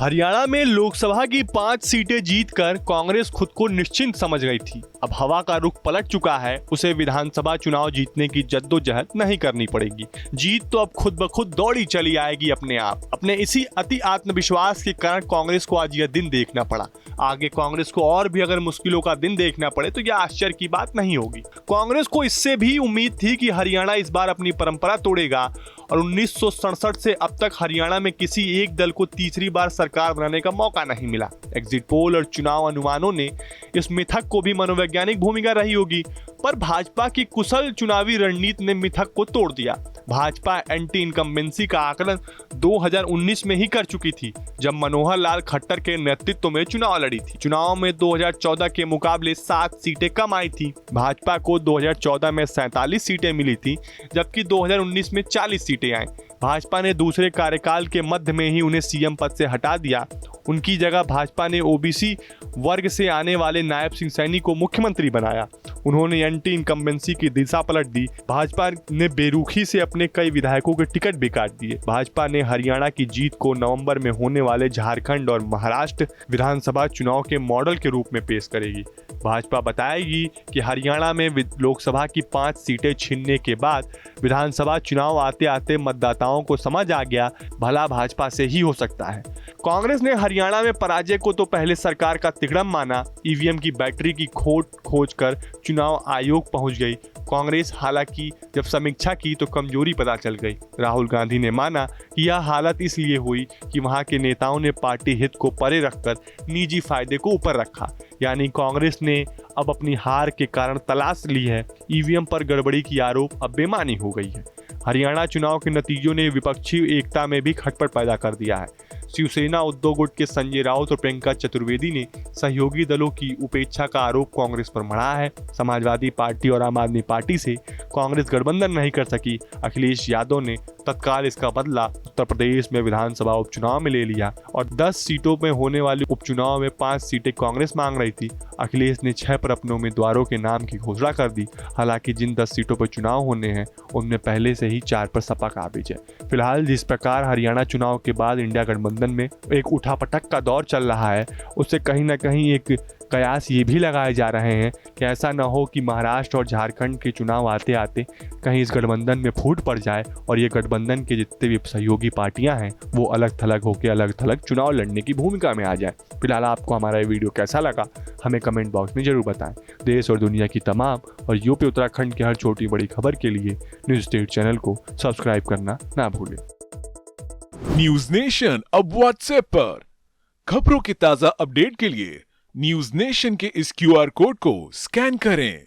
हरियाणा में लोकसभा की 5 सीटें जीतकर कांग्रेस खुद को निश्चिंत समझ गई थी। अब हवा का रुख पलट चुका है, उसे विधानसभा चुनाव जीतने की जद्दोजहद नहीं करनी पड़ेगी। जीत तो अब खुद ब खुद दौड़ी चली आएगी अपने आप। अपने इसी अति आत्मविश्वास के कारण कांग्रेस को आज यह दिन देखना पड़ा। आगे कांग्रेस को और भी अगर मुश्किलों का दिन देखना पड़े तो यह आश्चर्य की बात नहीं होगी। कांग्रेस को इससे भी उम्मीद थी कि हरियाणा इस बार अपनी परंपरा तोड़ेगा और 1967 से अब तक हरियाणा में किसी एक दल को तीसरी बार सरकार बनाने का मौका नहीं मिला। एग्जिट पोल और चुनाव अनुमानों ने इस मिथक को भी मनोवैज्ञानिक भूमिका रही होगी, पर भाजपा की कुशल चुनावी रणनीति ने मिथक को तोड़ दिया। भाजपा एंटी इनकम्बेंसी का आकलन 2019 में ही कर चुकी थी, जब मनोहर लाल खट्टर के नेतृत्व में चुनाव लड़ी थी। चुनाव में 2014 के मुकाबले 7 सीटें कम आई थी। भाजपा को 2014 में 47 सीटें मिली थी, जबकि 2019 में 40 सीटें आई। भाजपा ने दूसरे कार्यकाल के मध्य में ही उन्हें सीएम पद से हटा दिया। उनकी जगह भाजपा ने ओबीसी वर्ग से आने वाले नायब सिंह सैनी को मुख्यमंत्री बनाया। उन्होंने एंटी इनकम्बेंसी की दिशा पलट दी। भाजपा ने बेरुखी से अपने कई विधायकों के टिकट भी काट दिए। भाजपा ने हरियाणा की जीत को नवंबर में होने वाले झारखंड और महाराष्ट्र विधानसभा चुनाव के मॉडल के रूप में पेश करेगी। भाजपा बताएगी कि हरियाणा में लोकसभा की 5 सीटें छीनने के बाद विधानसभा चुनाव आते आते मतदाताओं को समझ आ गया, भला भाजपा से ही हो सकता है। कांग्रेस ने हरियाणा में पराजय को तो पहले सरकार का तिकड़म माना। ईवीएम की बैटरी की खोज कर चुनाव आयोग पहुंच गई। कांग्रेस हालांकि जब समीक्षा की तो कमजोरी पता चल गई। राहुल गांधी ने माना कि यह हालत इसलिए हुई कि वहां के नेताओं ने पार्टी हित को परे रखकर निजी फायदे को ऊपर रखा। यानी कांग्रेस ने अब अपनी हार के कारण तलाश ली है। ईवीएम पर गड़बड़ी की आरोप अब बेमानी हो गई है। हरियाणा चुनाव के नतीजों ने विपक्षी एकता में भी खटपट पैदा कर दिया है। शिवसेना उद्धव गुट के संजय राउत और प्रियंका चतुर्वेदी ने सहयोगी दलों की उपेक्षा का आरोप कांग्रेस पर मढ़ा है। समाजवादी पार्टी और आम आदमी पार्टी से कांग्रेस गठबंधन नहीं कर सकी। अखिलेश यादव ने तत्काल इसका बदला उत्तर प्रदेश में विधानसभा उपचुनाव में ले लिया और 10 सीटों में होने वाले उपचुनाव में 5 सीटें कांग्रेस मांग रही थी। अखिलेश ने 6 पर अपने उम्मीदवारों के नाम की घोषणा कर दी। हालांकि जिन 10 सीटों पर चुनाव होने हैं उनमें पहले से ही 4 पर सपा काबिज है। फिलहाल जिस प्रकार हरियाणा चुनाव के बाद इंडिया गठबंधन में एक उठापटक का दौर चल रहा है, उससे कहीं ना कहीं एक कयास ये भी लगाए जा रहे हैं कि ऐसा न हो कि महाराष्ट्र और झारखंड के चुनाव आते आते कहीं इस गठबंधन में फूट पड़ जाए और ये गठबंधन के जितने भी सहयोगी पार्टियां हैं वो अलग थलग होकर अलग थलग चुनाव लड़ने की भूमिका में आ जाए। फिलहाल आपको हमारा ये वीडियो कैसा लगा हमें कमेंट बॉक्स में जरूर बताएं। देश और दुनिया की तमाम और यूपी उत्तराखंड की हर छोटी बड़ी खबर के लिए न्यूज स्टेट चैनल को सब्सक्राइब करना ना भूलें। न्यूज नेशन अब व्हाट्सएप पर खबरों के ताजा अपडेट के लिए न्यूज नेशन के इस क्यूआर कोड को स्कैन करें।